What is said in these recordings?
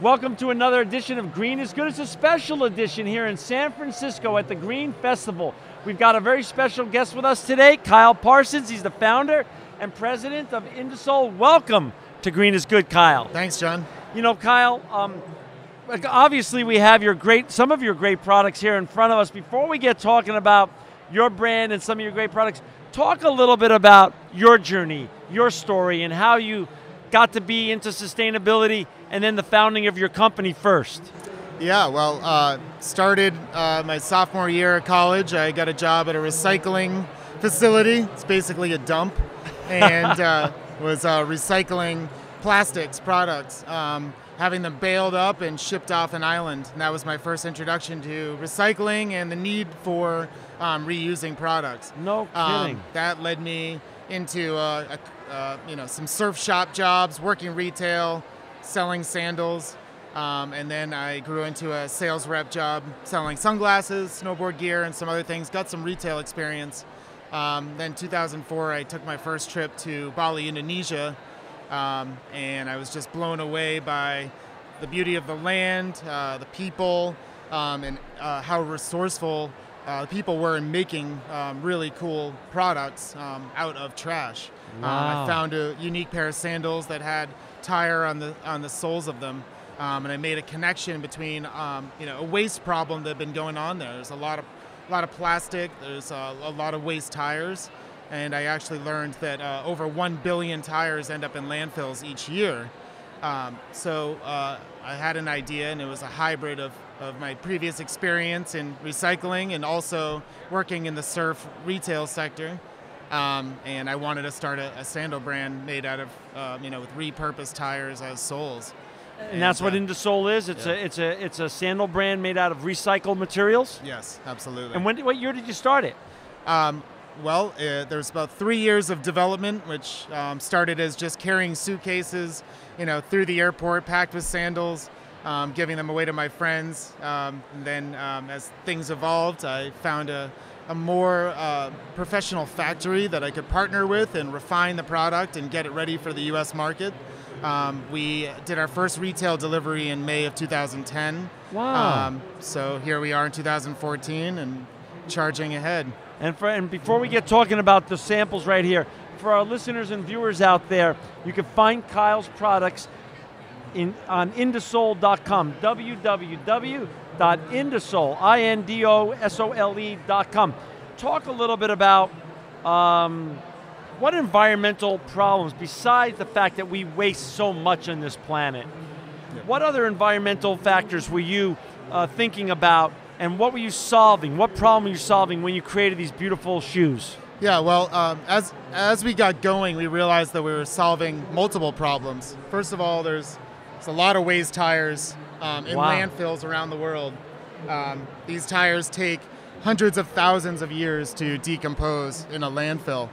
Welcome to another edition of Green is Good. It's a special edition here in San Francisco at the Green Festival. We've got a very special guest with us today, Kyle Parsons. He's the founder and president of IndoSole. Welcome to Green is Good, Kyle. Thanks, John. You know, Kyle, obviously we have some of your great products here in front of us. Before we get talking about your brand and some of your great products, talk a little bit about your journey, your story, and how you got to be into sustainability and then the founding of your company first. Yeah, well, started my sophomore year of college. I got a job at a recycling facility. It's basically a dump, and was recycling plastics products, having them baled up and shipped off an island. And that was my first introduction to recycling and the need for reusing products. No kidding. That led me into some surf shop jobs, working retail, selling sandals, and then I grew into a sales rep job selling sunglasses, snowboard gear, and some other things. Got some retail experience. Then 2004, I took my first trip to Bali, Indonesia, and I was just blown away by the beauty of the land, the people, and how resourceful the people were in making really cool products out of trash. Wow. I found a unique pair of sandals that had tire on the soles of them, and I made a connection between a waste problem that had been going on there. There's a lot of plastic. There's a lot of waste tires, and I actually learned that over 1 billion tires end up in landfills each year. So I had an idea, and it was a hybrid of my previous experience in recycling and also working in the surf retail sector. And I wanted to start a sandal brand made out of, with repurposed tires as soles. And that's what IndoSole is. It's a sandal brand made out of recycled materials. Yes, absolutely. And what year did you start it? There's about 3 years of development, which started as just carrying suitcases, through the airport, packed with sandals, giving them away to my friends. And then as things evolved, I found a more professional factory that I could partner with and refine the product and get it ready for the U.S. market. We did our first retail delivery in May of 2010. Wow. So here we are in 2014 and charging ahead. And before we get talking about the samples right here, for our listeners and viewers out there, you can find Kyle's products on IndoSole.com, www.IndoSole, INDOSOLE.com. Talk a little bit about what environmental problems, besides the fact that we waste so much on this planet, what other environmental factors were you thinking about, and what were you solving? What problem were you solving when you created these beautiful shoes? Yeah, well, as we got going, we realized that we were solving multiple problems. First of all, there's a lot of waste tires in landfills around the world. These tires take hundreds of thousands of years to decompose in a landfill.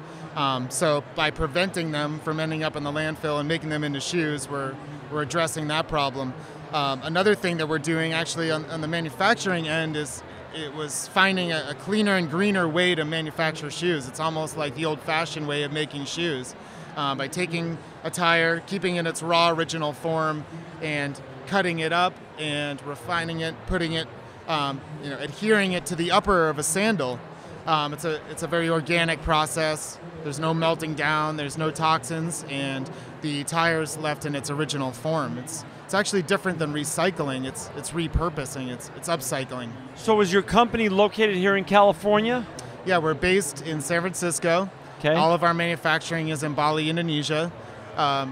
So by preventing them from ending up in the landfill and making them into shoes, we're addressing that problem. Another thing that we're doing actually on the manufacturing end is it was finding a cleaner and greener way to manufacture shoes. It's almost like the old-fashioned way of making shoes. By taking a tire, keeping it in its raw original form, and cutting it up and refining it, putting it, adhering it to the upper of a sandal. It's a very organic process. There's no melting down, there's no toxins, and the tire's left in its original form. It's actually different than recycling. It's repurposing. It's upcycling. So is your company located here in California? Yeah, we're based in San Francisco. Okay. All of our manufacturing is in Bali, Indonesia.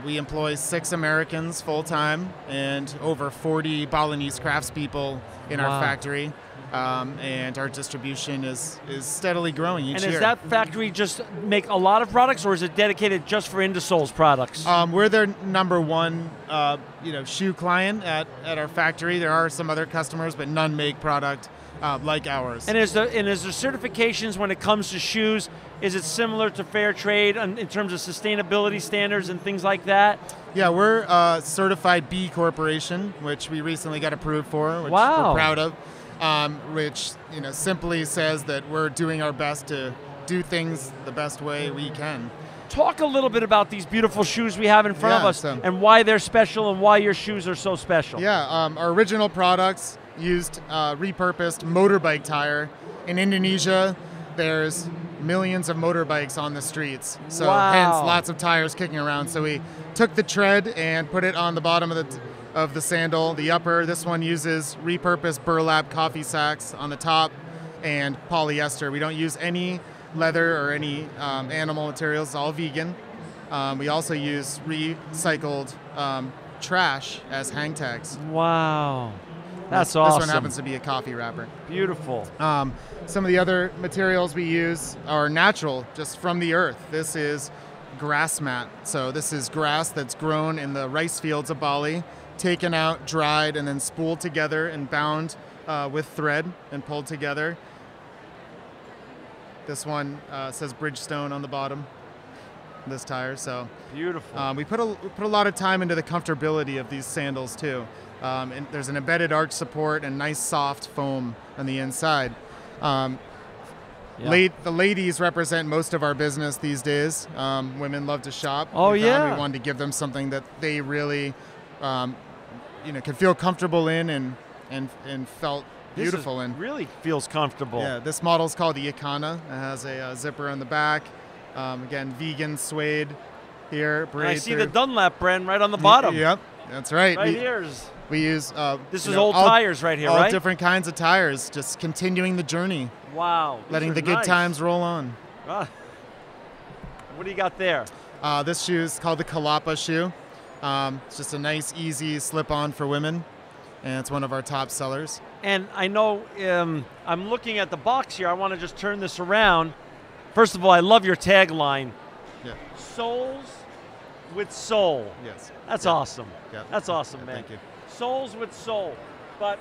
We employ 6 Americans full-time and over 40 Balinese craftspeople in our factory. And our distribution is steadily growing each year. And does that factory just make a lot of products, or is it dedicated just for IndoSole's products? We're their number one shoe client at our factory. There are some other customers, but none make product like ours. And is there certifications when it comes to shoes? Is it similar to fair trade in terms of sustainability standards and things like that? Yeah, we're certified B Corporation, which we recently got approved for, which Wow. we're proud of. Which simply says that we're doing our best to do things the best way we can. Talk a little bit about these beautiful shoes we have in front of us and why they're special and why your shoes are so special. Yeah, our original products used repurposed motorbike tire. In Indonesia, there's millions of motorbikes on the streets, so hence lots of tires kicking around. So we took the tread and put it on the bottom of the sandal. The upper, this one uses repurposed burlap coffee sacks on the top and polyester. We don't use any leather or any animal materials. It's all vegan. We also use recycled trash as hang tags. Wow. That's awesome. This one happens to be a coffee wrapper. Beautiful. Some of the other materials we use are natural, just from the earth. This is grass mat. So this is grass that's grown in the rice fields of Bali, taken out, dried, and then spooled together and bound with thread and pulled together. This one says Bridgestone on the bottom, this tire. So beautiful. We put a lot of time into the comfortability of these sandals too. And there's an embedded arch support and nice soft foam on the inside. The ladies represent most of our business these days. Women love to shop. Oh, we yeah. We wanted to give them something that they really, could feel comfortable in and felt beautiful in. Really feels comfortable. Yeah, this model is called the Icana. It has a zipper on the back. Again, vegan suede here. And I see the Dunlap brand right on the bottom. Yep, that's right. Right here's. We use this is old tires right here, all right? All different kinds of tires, just continuing the journey. Wow. Letting the good times roll on. What do you got there? This shoe is called the Kalapa shoe. It's just a nice, easy slip-on for women, and it's one of our top sellers. And I know I'm looking at the box here. I want to just turn this around. First of all, I love your tagline. Yeah. Soles with soul. Yes. That's awesome. Yeah. That's awesome, man. Thank you. Soles with soul, but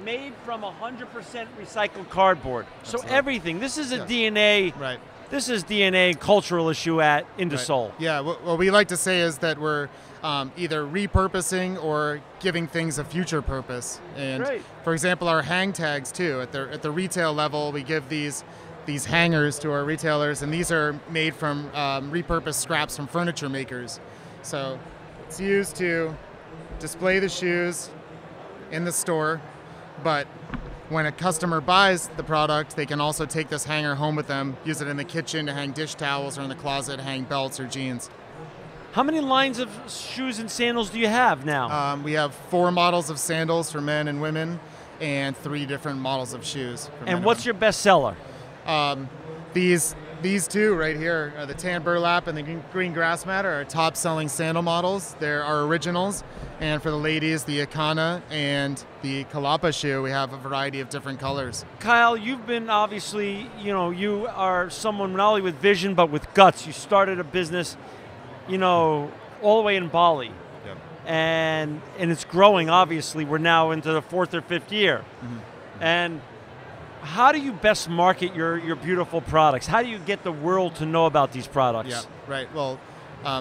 made from 100% recycled cardboard. Absolutely. So everything. This is a DNA. Right. This is DNA cultural issue at IndoSole. Right. Yeah. What we like to say is that we're either repurposing or giving things a future purpose. And Great. For example, our hang tags too. At the retail level, we give these hangers to our retailers, and these are made from repurposed scraps from furniture makers. So it's used to display the shoes in the store, but when a customer buys the product, they can also take this hanger home with them, use it in the kitchen to hang dish towels, or in the closet hang belts or jeans. How many lines of shoes and sandals do you have now? We have 4 models of sandals for men and women, and 3 different models of shoes. And what's your best seller? These two right here, the tan burlap and the green grass mat, are our top selling sandal models. They're our originals. And for the ladies, the Icana and the Kalapa shoe, we have a variety of different colors. Kyle, you've been obviously, you are someone not only with vision, but with guts. You started a business, all the way in Bali. Yep. And it's growing, obviously. We're now into the 4th or 5th year. Mm-hmm. And how do you best market your beautiful products? How do you get the world to know about these products? Yeah, right. Well,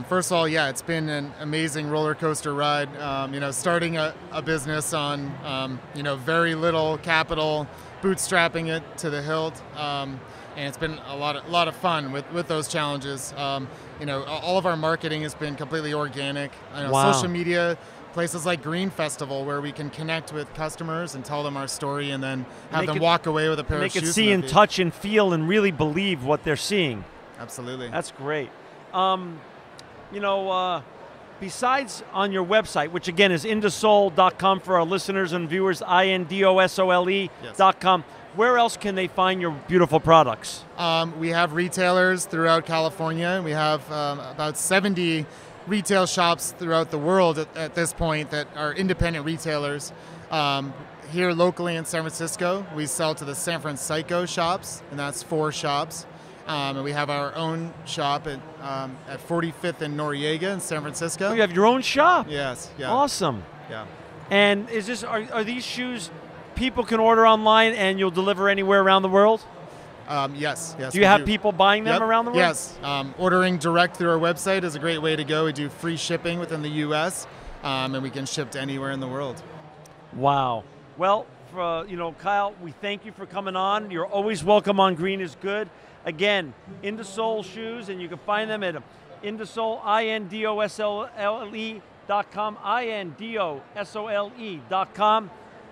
first of all, it's been an amazing roller coaster ride. Starting a business on, very little capital, bootstrapping it to the hilt, and it's been a lot of fun with those challenges. All of our marketing has been completely organic. Wow. Social media. Places like Green Festival, where we can connect with customers and tell them our story, and then have them walk away with a pair of shoes. They can see and touch and feel and really believe what they're seeing. Absolutely. That's great. Besides on your website, which again is IndoSole.com for our listeners and viewers, INDOSOLE.com, where else can they find your beautiful products? We have retailers throughout California. We have about 70 retail shops throughout the world at this point that are independent retailers. Here locally in San Francisco, we sell to the San Francisco shops, and that's 4 shops. And we have our own shop at 45th and Noriega in San Francisco. Oh, you have your own shop? Yes. Yeah. Awesome. Yeah. And is this are these shoes people can order online and you'll deliver anywhere around the world? Yes. Do you have people buying them around the world? Yes. Ordering direct through our website is a great way to go. We do free shipping within the U.S., and we can ship to anywhere in the world. Wow. Well, for, Kyle, we thank you for coming on. You're always welcome on Green is Good. Again, IndoSole shoes, and you can find them at IndoSole, INDOSOLE.com, INDOSOLE.com.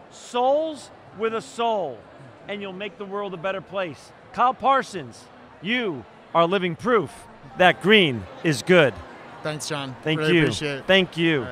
Soles with a soul, and you'll make the world a better place. Kyle Parsons, you are living proof that green is good. Thanks, John. Thank really you. Appreciate it. Thank you.